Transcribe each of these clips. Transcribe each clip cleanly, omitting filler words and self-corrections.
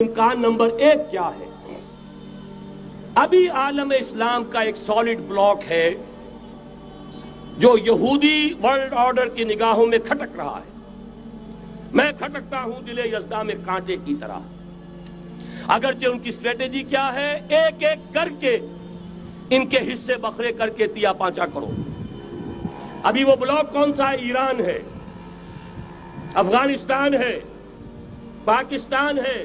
امکان نمبر 1 کیا ہے؟ ابھی عالم اسلام کا ایک سالڈ بلاک ہے جو یہودی ورلڈ آرڈر کی نگاہوں میں کھٹک رہا ہے۔ میں کھٹکتا ہوں دل یزداں میں کانٹے کی طرح۔ اگرچہ ان کی اسٹریٹجی کیا ہے؟ ایک ایک کر کے ان کے حصے بکھرے کر کے تیا پانچا کرو۔ ابھی وہ بلاک کون سا ہے؟ ایران ہے، افغانستان ہے، پاکستان ہے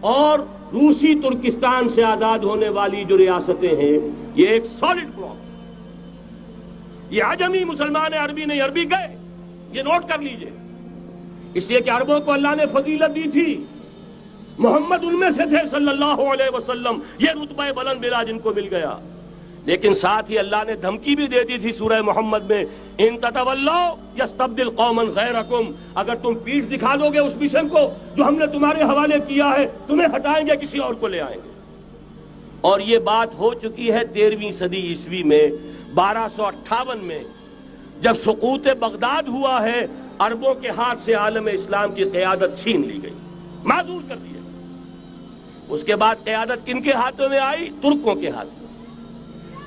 اور روسی ترکستان سے آزاد ہونے والی جو ریاستیں ہیں، یہ ایک سالڈ بلاک۔ یہ عجمی مسلمان عربی نہیں، عربی گئے، یہ نوٹ کر لیجئے، اس لیے کہ عربوں کو اللہ نے فضیلت دی تھی، محمد ان میں سے تھے صلی اللہ علیہ وسلم، یہ رتبہ بلند ملا جن کو مل گیا۔ لیکن ساتھ ہی اللہ نے دھمکی بھی دے دی تھی سورہ محمد میں، ان تتولوا یستبدل قوما غیرکم، اگر تم پیٹھ دکھا دو گے اس مشن کو جو ہم نے تمہارے حوالے کیا ہے، تمہیں ہٹائیں گے، کسی اور کو لے آئیں گے۔ اور یہ بات ہو چکی ہے 13ویں صدی عیسوی میں، 1258 میں جب سقوط بغداد ہوا ہے، عربوں کے ہاتھ سے عالم اسلام کی قیادت چھین لی گئی، معذور کر دیا۔ اس کے بعد قیادت کن کے ہاتھوں میں آئی؟ ترکوں کے ہاتھ میں۔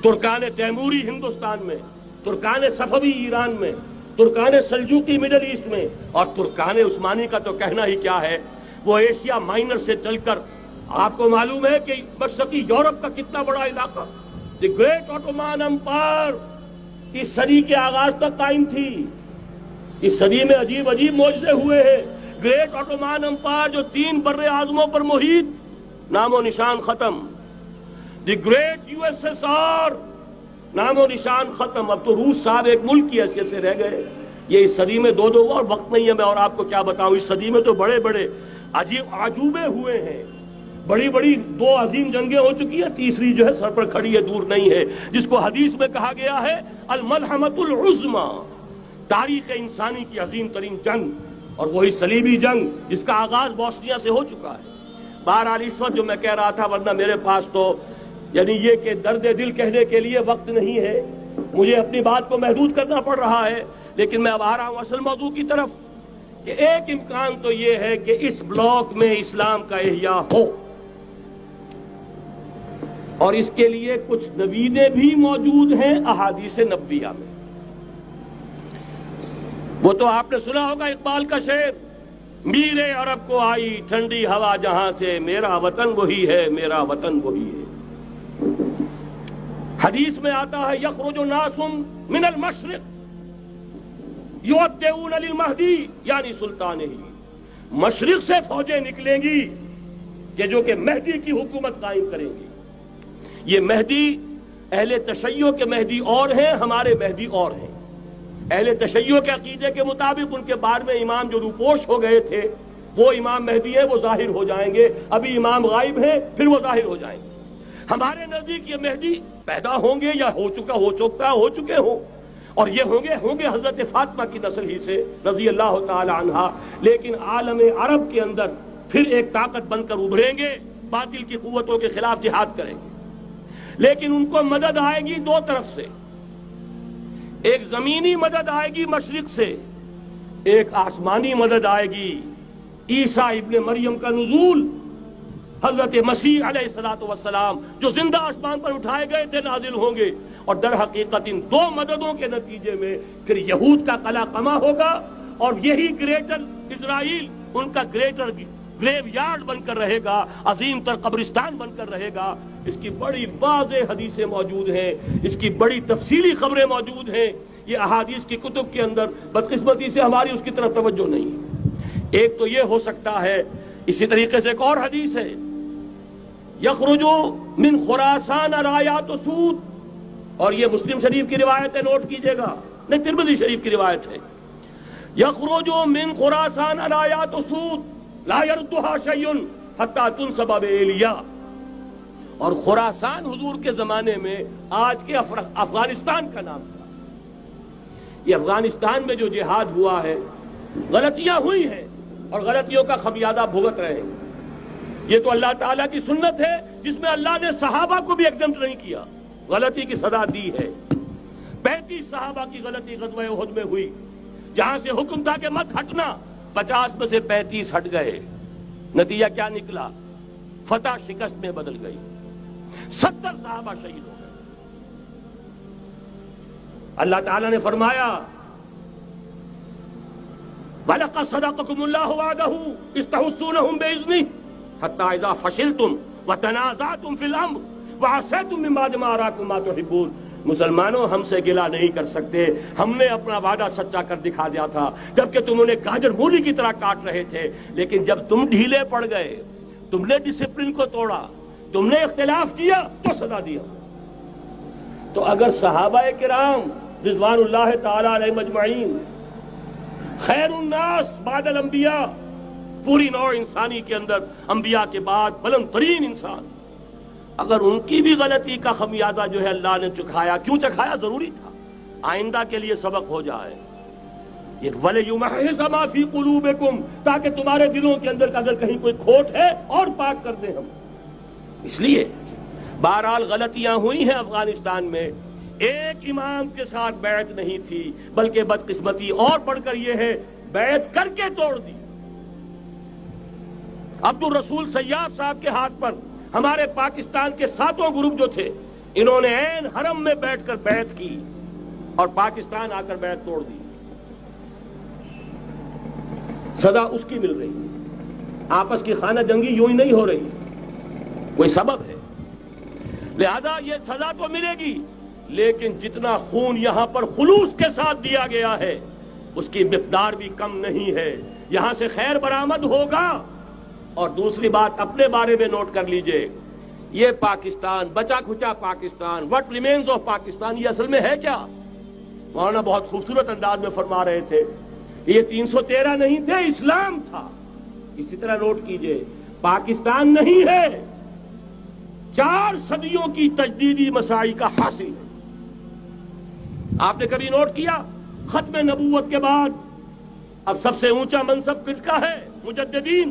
ترکان تیموری ہندوستان میں، ترکان صفوی ایران میں، ترکان سلجوقی مڈل ایسٹ میں، اور ترکان عثمانی کا تو کہنا ہی کیا ہے، وہ ایشیا مائنر سے چل کر آپ کو معلوم ہے کہ مشرقی یورپ کا کتنا بڑا علاقہ، دی گریٹ آٹومان امپائر اس صدی کے آغاز تک قائم تھی۔ اس صدی میں عجیب عجیب معجزے ہوئے ہیں۔ گریٹ آٹومان امپائر جو 3 بر اعظموں پر محیط، نام و نشان ختم۔ The great U S S R, نام و نشان ختم۔ اب تو روس صاحب ایک ملک کی حیثیت سے رہ گئے۔ یہ اس صدی میں دو اور وقت نہیں ہے میں اور آپ کو کیا بتاؤں، اس صدی میں تو بڑے بڑے عجیب عجوبے ہوئے ہیں، بڑی بڑی 2 عظیم جنگیں ہو چکی ہیں، تیسری جو ہے سر پر کھڑی ہے، دور نہیں ہے، جس کو حدیث میں کہا گیا ہے الملحمۃ العظمی، تاریخ انسانی کی عظیم ترین جنگ، اور وہی صلیبی جنگ جس کا آغاز بوسنیا سے ہو چکا ہے۔ بہرحال اس وقت جو میں کہہ رہا تھا، ورنہ میرے پاس تو یعنی یہ کہ درد دل کہنے کے لیے وقت نہیں ہے، مجھے اپنی بات کو محدود کرنا پڑ رہا ہے، لیکن میں اب آ رہا ہوں اصل موضوع کی طرف، کہ ایک امکان تو یہ ہے کہ اس بلاک میں اسلام کا احیاء ہو، اور اس کے لیے کچھ نویدیں بھی موجود ہیں احادیث نبویہ میں۔ وہ تو آپ نے سنا ہوگا اقبال کا شعر، میرے عرب کو آئی ٹھنڈی ہوا جہاں سے، میرا وطن وہی ہے، میرا وطن وہی ہے۔ حدیث میں آتا ہے یخرج ناس من المشرق یودعون للمہدی، یعنی سلطان ہی، مشرق سے فوجیں نکلیں گی کہ جو کہ مہدی کی حکومت قائم کریں گی۔ یہ مہدی اہل تشیع کے مہدی اور ہیں، ہمارے مہدی اور ہیں۔ اہل تشیع کے عقیدے کے مطابق ان کے بعد میں امام جو روپوش ہو گئے تھے وہ امام مہدی ہیں، وہ ظاہر ہو جائیں گے، ابھی امام غائب ہیں، پھر وہ ظاہر ہو جائیں گے۔ ہمارے نزدیک یہ مہدی پیدا ہوں گے یا ہو چکے ہوں، اور یہ ہوں گے حضرت فاطمہ کی نسل ہی سے رضی اللہ تعالی عنہا، لیکن عالم عرب کے اندر پھر ایک طاقت بن کر ابھریں گے، باطل کی قوتوں کے خلاف جہاد کریں گے، لیکن ان کو مدد آئے گی 2 طرف سے، ایک زمینی مدد آئے گی مشرق سے، ایک آسمانی مدد آئے گی، عیسیٰ ابن مریم کا نزول، حضرت مسیح علیہ السلام جو زندہ آسمان پر اٹھائے گئے تھے نازل ہوں گے، اور در حقیقت ان 2 مددوں کے نتیجے میں پھر یہود کا قلعہ قمع ہوگا، اور یہی گریٹر اسرائیل ان کا گریٹر گریو یارڈ بن کر رہے گا، عظیم تر قبرستان بن کر رہے گا۔ اس کی بڑی واضح حدیثیں موجود ہیں، اس کی بڑی تفصیلی خبریں موجود ہیں، یہ احادیث کی کتب کے اندر، بدقسمتی سے ہماری اس کی طرف توجہ نہیں ہے۔ ایک تو یہ ہو سکتا ہے، اسی طریقے سے ایک اور حدیث ہے، یخرج من خراسان رایات سود، اور یہ مسلم شریف کی روایت ہے، نوٹ کیجئے گا، نہیں ترمذی شریف کی روایت ہے، یخرج من خراسان رایات سود لا یردها شیء حتی تنصب بإیلیاء۔ اور خراسان حضور کے زمانے میں آج کے افغانستان کا نام تھا۔ یہ افغانستان میں جو جہاد ہوا ہے، غلطیاں ہوئی ہیں اور غلطیوں کا خمیازہ بھگت رہے ہیں۔ یہ تو اللہ تعالیٰ کی سنت ہے جس میں اللہ نے صحابہ کو بھی ایگزمپٹ نہیں کیا، غلطی کی سزا دی ہے۔ 35 صحابہ کی غلطی غزوہ احد میں ہوئی، جہاں سے حکم تھا کہ مت ہٹنا، 50 میں سے 35 ہٹ گئے، نتیجہ کیا نکلا؟ فتح شکست میں بدل گئی، 70 صحابہ شہید ہو گئے۔ اللہ تعالیٰ نے فرمایا وَلَقَدْ صَدَقَكُمُ اللَّهُ وَعْدَهُ إِذْ تَحُسُّونَهُم بِإِذْنِهِ حَتَّىٰ إِذَا فَشِلْتُمْ وَتَنَازَعْتُمْ فِي الْأَمْرِ وَعَصَيْتُم مِّن بَعْدِ مَا أَرَاكُم مَّا تُحِبُّونَ۔ مسلمانوں، ہم سے گلہ نہیں کر سکتے، ہم نے اپنا وعدہ سچا کر دکھا دیا تھا جبکہ تم انہیں گاجر مولی کی طرح کاٹ رہے تھے، لیکن جب تم ڈھیلے پڑ گئے، تم نے ڈسپلن کو توڑا، تم نے اختلاف کیا تو سزا دیا۔ تو اگر صحابہ کرام رضوان اللہ تعالی علیہ مجمعین خیر الناس بعد الانبیاء، پوری نوع انسانی کے اندر انبیاء کے بعد بلند ترین انسان، اگر ان کی بھی غلطی کا خمیازہ جو ہے اللہ نے چکھایا، کیوں چکھایا؟ ضروری تھا، آئندہ کے لیے سبق ہو جائے۔ یہ وَلِيُمَحِّصَ مَا فِي قُلُوبِكُمْ، تاکہ تمہارے دلوں کے اندر اگر کہیں کوئی کھوٹ ہے اور پاک کر دیں ہم۔ اس لیے بہرحال غلطیاں ہوئی ہیں افغانستان میں، ایک امام کے ساتھ بیعت نہیں تھی، بلکہ بدقسمتی اور بڑھ کر یہ ہے بیعت کر کے توڑ دی۔ عبد الرسول سیاف صاحب کے ہاتھ پر ہمارے پاکستان کے 7 گروپ جو تھے، انہوں نے عین حرم میں بیٹھ کر بیعت کی اور پاکستان آ کر بیعت توڑ دی۔ سزا اس کی مل رہی، آپس کی خانہ جنگی یوں ہی نہیں ہو رہی، کوئی سبب ہے، لہذا یہ سزا تو ملے گی، لیکن جتنا خون یہاں پر خلوص کے ساتھ دیا گیا ہے اس کی مقدار بھی کم نہیں ہے۔ یہاں سے خیر برآمد ہوگا۔ اور دوسری بات اپنے بارے میں نوٹ کر لیجئے، یہ پاکستان، بچا کھچا Pakistan, what remains of Pakistan, یہ اصل میں ہے کیا؟ مولانا بہت خوبصورت انداز میں فرما رہے تھے، یہ 313 نہیں تھے، اسلام تھا۔ اسی طرح نوٹ کیجئے، پاکستان نہیں ہے، 4 صدیوں کی تجدیدی مساعی کا حاصل ہے۔ آپ نے کبھی نوٹ کیا ختم نبوت کے بعد اب سب سے اونچا منصب کس کا ہے؟ مجددین۔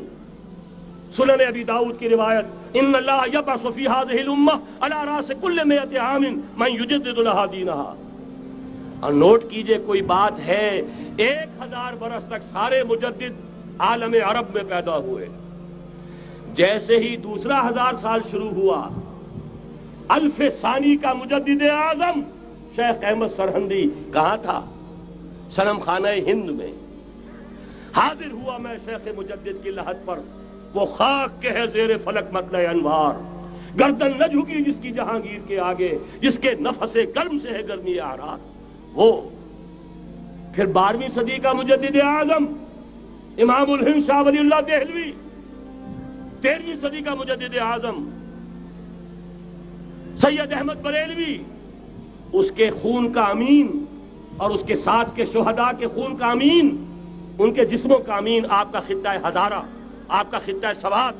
سنن ابی داؤد کی روایت، ان اللہ یبعث فی هذه الامہ علی راس کل 100 عام من یجدد لها دینها۔ اور نوٹ کیجئے، کوئی بات ہے 1000 برس تک سارے مجدد عالم عرب میں پیدا ہوئے، جیسے ہی دوسرا 1000 سال شروع ہوا، الف ثانی کا مجدد اعظم شیخ احمد سرہندی کہاں تھا؟ صنم خانہ ہند میں حاضر ہوا۔ میں شیخ مجدد کی لحد پر، وہ خاک کے ہے زیر فلک مطلع انوار، گردن نہ جھکی جس کی جہانگیر کے آگے، جس کے نفس گرم سے ہے گرمی آرار۔ وہ پھر 12ویں صدی کا مجدد اعظم امام الہند شاہ ولی اللہ دہلوی، 13ویں صدی کا مجدد اعظم سید احمد بریلوی، اس کے خون کا امین اور اس کے ساتھ کے شہداء کے خون کا امین، ان کے جسموں کا امین آپ کا خطہ ہزارہ، آپ کا خطہ سوات،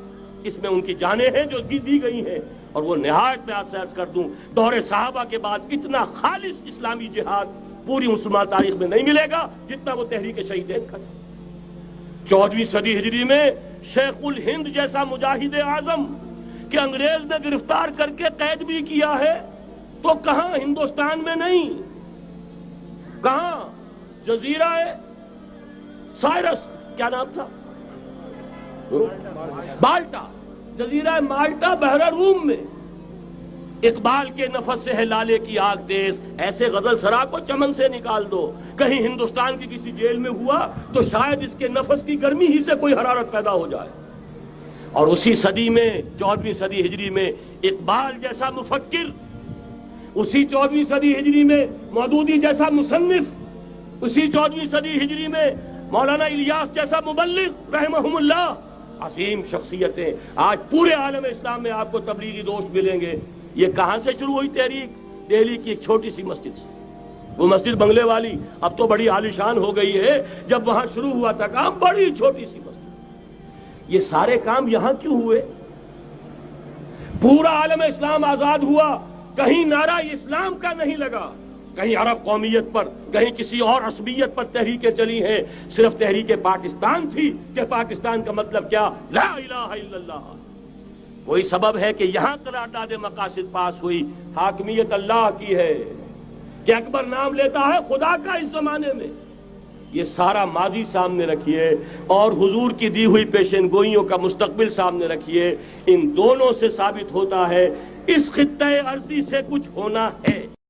اس میں ان کی جانیں ہیں جو دی گئی ہیں۔ اور وہ نہایت میں آپ سے عرض کر دوں، دور صحابہ کے بعد اتنا خالص اسلامی جہاد پوری مسلمان تاریخ میں نہیں ملے گا جتنا وہ تحریک شہیدین کا تھا۔ 14ویں صدی ہجری میں شیخ الہند جیسا مجاہد اعظم کہ انگریز نے گرفتار کر کے قید بھی کیا ہے، تو کہاں؟ ہندوستان میں نہیں، کہاں؟ جزیرہ سائرس، کیا نام تھا؟ مالٹا، جزیرہ مالٹا بحر روم میں۔ اقبال کے نفس سے ہے لالے کی آگ تیز، ایسے غزل سرا کو چمن سے نکال دو۔ کہیں ہندوستان کی کسی جیل میں ہوا تو شاید اس کے نفس کی گرمی ہی سے کوئی حرارت پیدا ہو جائے۔ اور اسی صدی میں، 14ویں صدی ہجری میں، اقبال جیسا مفکر، اسی 14ویں صدی ہجری میں مودودی جیسا مصنف، اسی 14ویں صدی ہجری میں مولانا الیاس جیسا مبلغ رحمہم اللہ، عظیم شخصیتیں آج پورے عالم اسلام میں آپ کو تبلیغی دوست ملیں گے۔ یہ کہاں سے شروع ہوئی تحریک؟ دہلی کی ایک چھوٹی سی مسجد سے۔ وہ مسجد بنگلے والی اب تو بڑی عالیشان ہو گئی ہے، جب وہاں شروع ہوا تھا کام بڑی چھوٹی سی مسجد۔ یہ سارے کام یہاں کیوں ہوئے؟ پورا عالم اسلام آزاد ہوا، کہیں نعرہ اسلام کا نہیں لگا، کہیں عرب قومیت پر، کہیں کسی اور عصبیت پر تحریکیں چلی ہیں، صرف تحریک پاکستان تھی کہ پاکستان کا مطلب کیا؟ لا الہ الا اللہ۔ کوئی سبب ہے کہ یہاں قرارداد مقاصد پاس ہوئی، حاکمیت اللہ کی ہے، کہ اکبر نام لیتا ہے خدا کا اس زمانے میں، یہ سارا ماضی سامنے رکھیے اور حضور کی دی ہوئی پیشن گوئیوں کا مستقبل سامنے رکھیے. ان دونوں سے ثابت ہوتا ہے اس خطہ ارضی سے کچھ ہونا ہے.